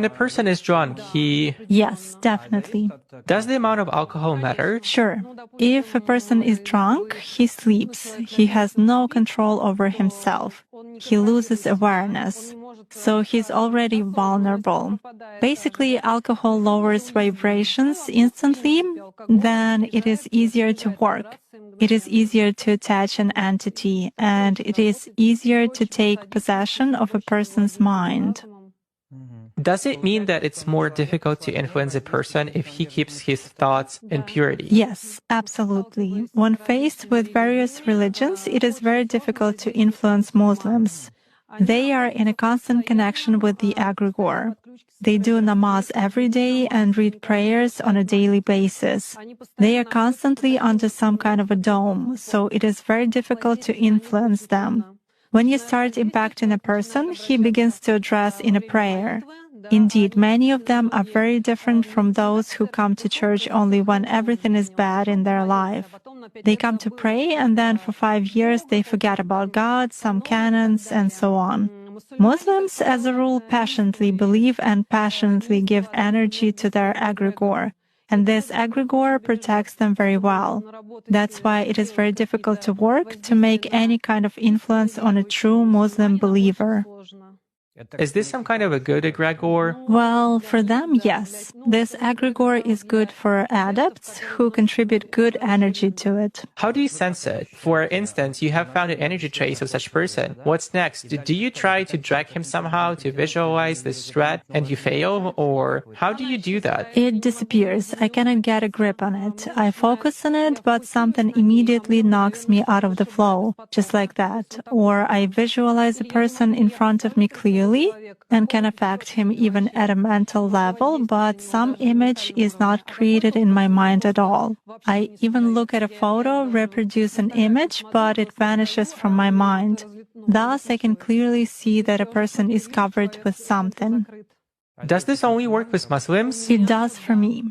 When a person is drunk, Yes, definitely. Does the amount of alcohol matter? Sure. If a person is drunk, he sleeps. He has no control over himself. He loses awareness. So he's already vulnerable. Basically, alcohol lowers vibrations instantly, then it is easier to work. It is easier to attach an entity, and it is easier to take possession of a person's mind. Does it mean that it's more difficult to influence a person if he keeps his thoughts in purity? Yes, absolutely. When faced with various religions, it is very difficult to influence Muslims. They are in a constant connection with the egregore. They do namaz every day and read prayers on a daily basis. They are constantly under some kind of a dome, so it is very difficult to influence them. When you start impacting a person, he begins to address in a prayer. Indeed, many of them are very different from those who come to church only when everything is bad in their life. They come to pray, and then for 5 years they forget about God, some canons, and so on. Muslims, as a rule, passionately believe and passionately give energy to their egregore. And this egregore protects them very well. That's why it is very difficult to work to make any kind of influence on a true Muslim believer. Is this some kind of a good egregore? Well, for them, yes. This egregore is good for adepts who contribute good energy to it. How do you sense it? For instance, you have found an energy trace of such person. What's next? Do you try to drag him somehow to visualize this threat and you fail? Or how do you do that? It disappears. I cannot get a grip on it. I focus on it, but something immediately knocks me out of the flow, just like that. Or I visualize a person in front of me clearly and can affect him even at a mental level, but some image is not created in my mind at all. I even look at a photo, reproduce an image, but it vanishes from my mind. Thus, I can clearly see that a person is covered with something. Does this only work with Muslims? It does for me.